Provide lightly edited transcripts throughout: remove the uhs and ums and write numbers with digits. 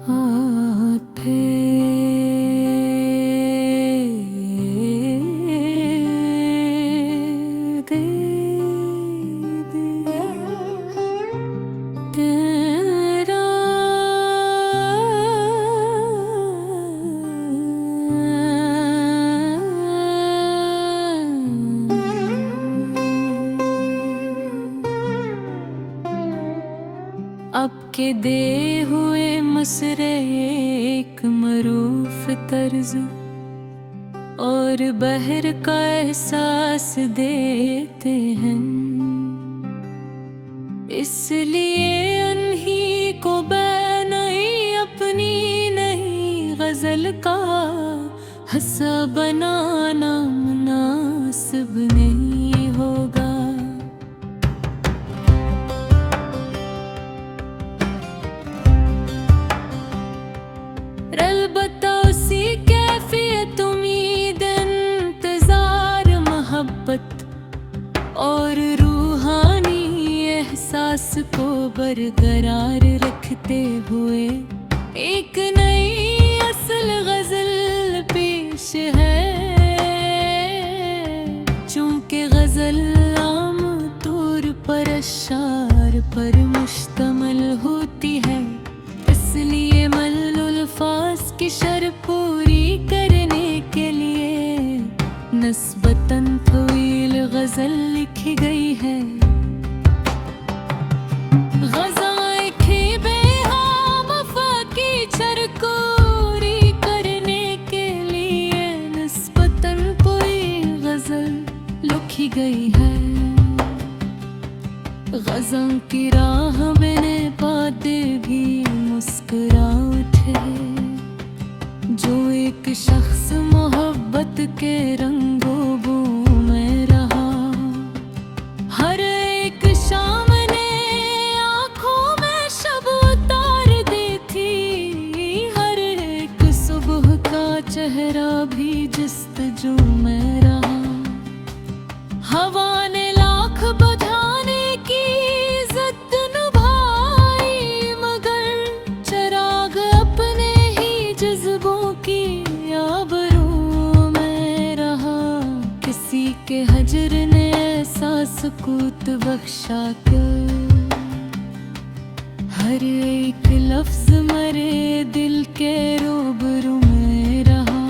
हाथ दे दे तेरा अब के दे हुए मसरे एक मरूफ तर्ज और बहर का एहसास देते हैं, इसलिए अनही को नहीं अपनी नहीं गजल का हंसा बनाना मुनासिब नहीं होगा। अलबत्ता उसी कैफियत उम्मीद इंतजार मोहब्बत और रूहानी एहसास को बरकरार रखते हुए एक नई असल गजल पेश है। चूंकि गजल आम तौर पर अशार पर मुश्तमल होती है, इसलिए मल्लुल अल्फाज की शर्त पूरी करने के लिए नस्बतन तवील गजल लिखी गई है। गज़ाए खीबे वफ़ा की चरकोरी करने के लिए नस्बतन कोई गजल लिखी गई है। गज़ल की राह में पाते भी मुस्कुरा उठे, जो एक शख्स मोहब्बत के रंगों बू में रहा। हर एक शाम ने आँखों में शब उतार दी थी, हर एक सुबह का चेहरा भी जस्तजू में रहा। हवा ने लाख बुझाने की इज़्ज़त निभाई, मगर चिराग अपने ही जज्बों की आबरू में रहा। किसी के हजर ने ऐसा सुकूत बख्शा कि हर एक लफ्ज मरे दिल के रूबरू में रहा।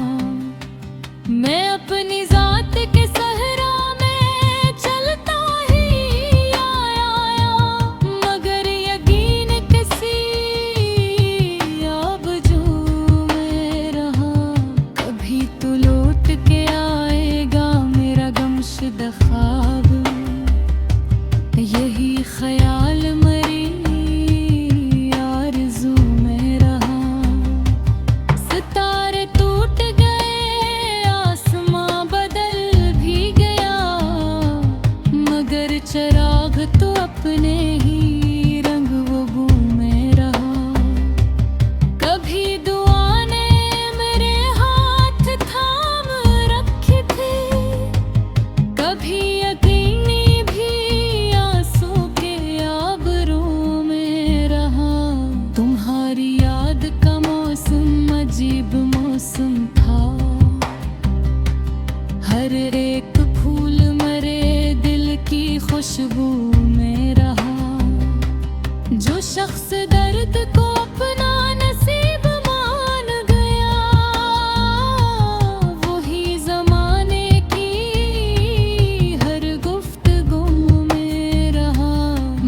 मैं अपनी जात के सहरा में चलता ही आया, मगर यकीन किसी आबजू में रहा। कभी तो लौट के आएगा मेरा गमशुदा ख्वाब, यही ख्याल मरी आरज़ू में रहा। सितारे टूट गए, आसमां बदल भी गया, मगर चिराग तो अपने ही रंग वो बू में रहा। कभी दुआ ने मेरे हाथ थाम रखे थे, कभी यकीनी भी आंसू के आबरू में रहा। तुम्हारी याद का मौसम अजीब मौसम था, हर एक फूल मरे दिल की खुशबू में रहा। जो शख्स दर्द को अपना नसीब मान गया, वही ज़माने की हर गुफ्तगू में रहा।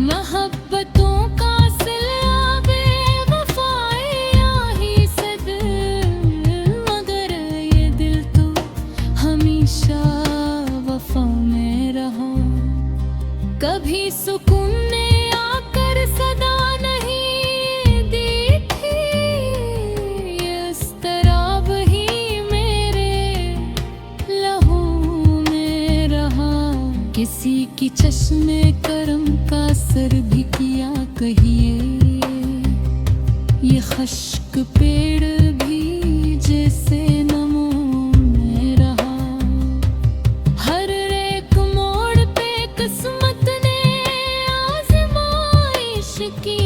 मोहब्बतों का सिलसिला बेवफाइयाँ ही से दिल, मगर ये दिल तो हमेशा वफा में रहा। कभी सुकून ने आकर सदा नहीं दी थी, इस तरह ही मेरे लहू में रहा। किसी की चश्मे करम का असर भी किया कहिए, ये खश्क पेड़ भी जैसे नमो में रहा। हर एक मोड़ पे किस्मत ने आज़माइश की,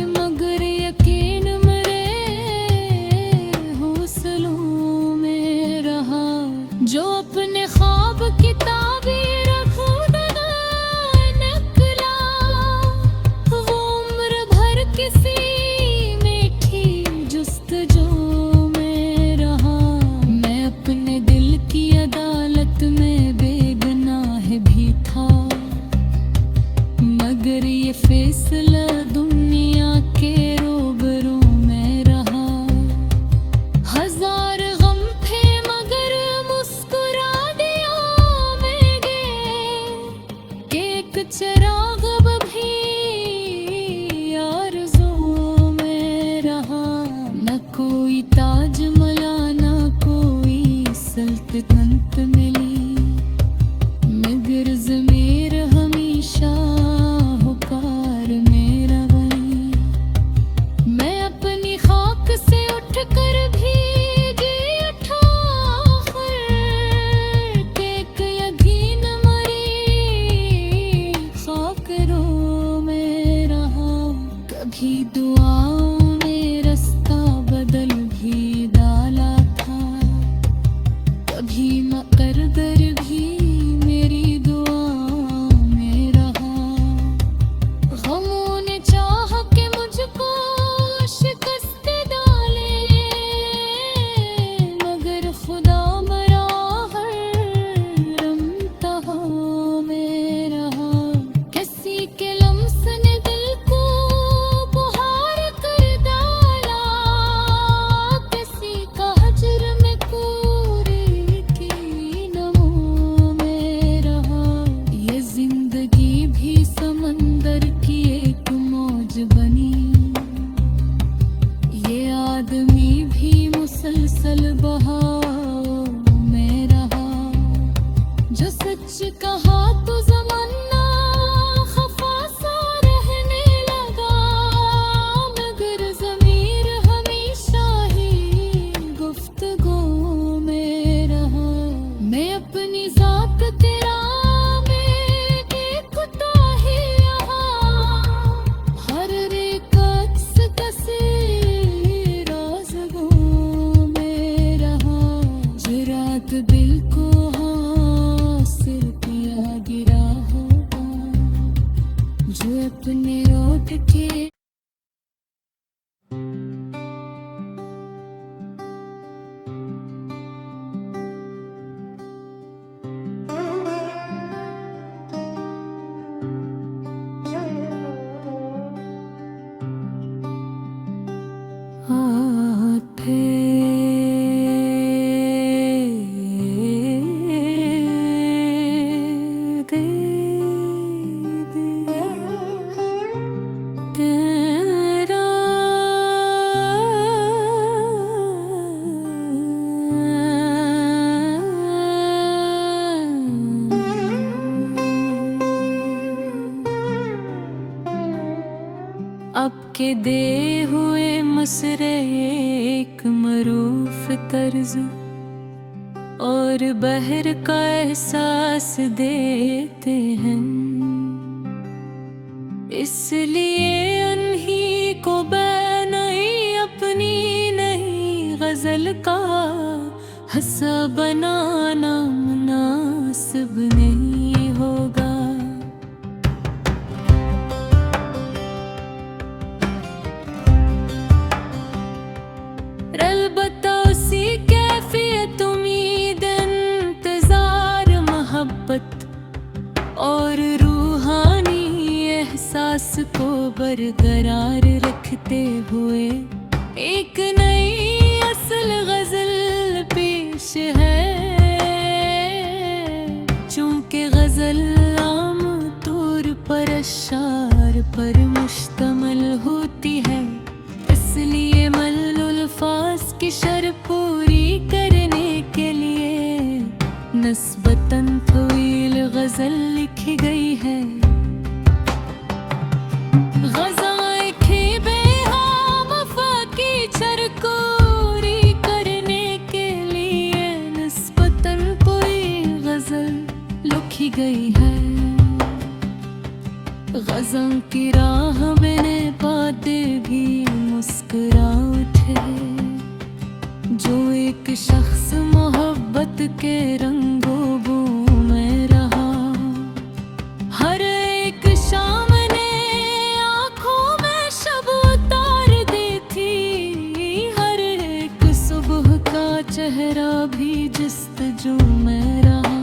मगर यकीन मेरे कभी दुआओं में रास्ता बदल भी डाला था, कभी मकरदर भी मेरी दुआ में रहा। गमों ने चाह के मुझको शिकस्त डाले, मगर खुदा मरा हर रमतहा में रहा। किसी के लम्स ने दिल को बुहार कर डाला, किसी का हजर में कोरे की नमों में रहा। ये जिंदगी भी समंदर की एक मौज बनी, ये आदमी भी मुसलसल बहाव में रहा। जो सच कहा तो ज़माना खफा सा रहने लगा, मगर ज़मीर हमेशा ही गुफ्तगू में रहा। मैं अपनी ज़ात तेरा में देखता ही यहाँ, हर एक अक्स कसे राज़गू में रहा। जो रात दिल को हासिल किया गिरा होगा, जो अपने रोट के आते दे तेरा अब के दे हुए मसरे एक मरूफ तर्ज और बहर का एहसास देते हैं। इसलिए उन्हीं को बैनई अपनी नहीं गजल का हंसा बनाना मुनासिब नहीं होगा। अलबत्ता उसी कैफियत उम्मीद इंतजार मोहब्बत और रूहानी एहसास को बरकरार रखते हुए एक नई असल गजल पेश है। चूंकि गजल आम तौर पर अशार पर मुश्तमल होती है, इसलिए मल्लुल अल्फाज की शर्त पूरी करने के लिए नस्बतन तवील गजल लिखी गई है। गज़ाएं खीबे वफा की चरकोरी करने के लिए नस्बतन कोई गजल लिखी गई है। गज़ल की राह में पाते भी मुस्कुरा उठे, जो एक शख्स मोहब्बत के रंगों बू में रहा। हर एक शाम ने आँखों में शब उतार दी थी, हर एक सुबह का चेहरा भी जस्तजू में रहा।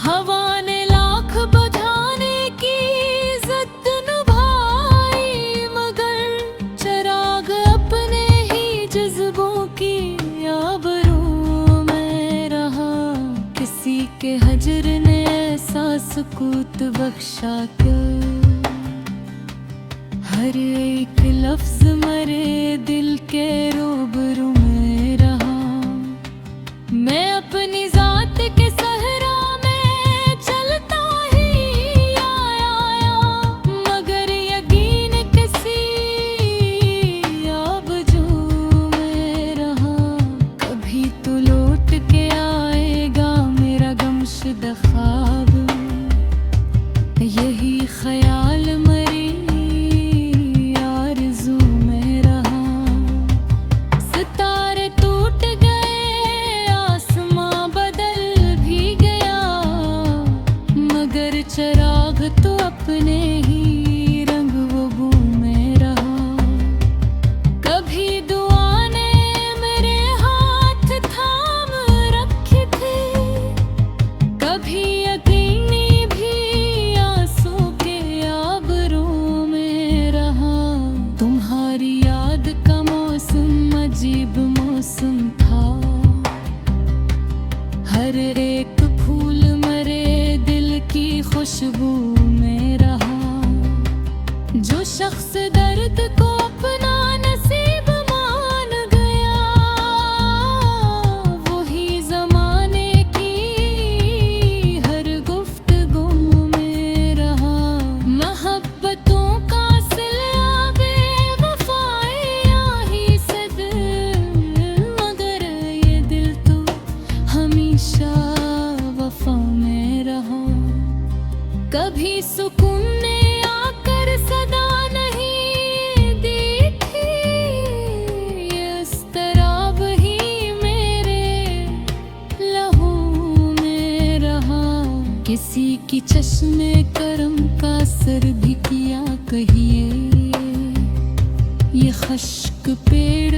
हवा ने लाख बुझाने की ज़द निभाई, मगर चिराग अपने ही जज्बों की आबरू में रहा। किसी के हजर ने ऐसा सुकूत बख्शा क्या, हर एक लफ्ज मरे दिल के रूबरू में रहा। मैं अपनी जात के सहरा में चलता ही आया, मगर यकीन किसी आबजू में रहा। कभी तो लौट के आएगा मेरा गमशुदा ख्वाब, यही ख्याल मरी शख्स दर्द को अपना नसीब मान गया, वही जमाने की हर गुफ्तगू में रहा। मोहब्बतों का सिलसिला बेवफाइयाँ ही से दिल, मगर ये दिल तो हमेशा वफा में रहा। कभी सुकून ने आकर सदा नहीं दी थी, इस तरह ही मेरे लहू में रहा। किसी की चश्मे करम का असर भी किया कहिए, ये खश्क पेड़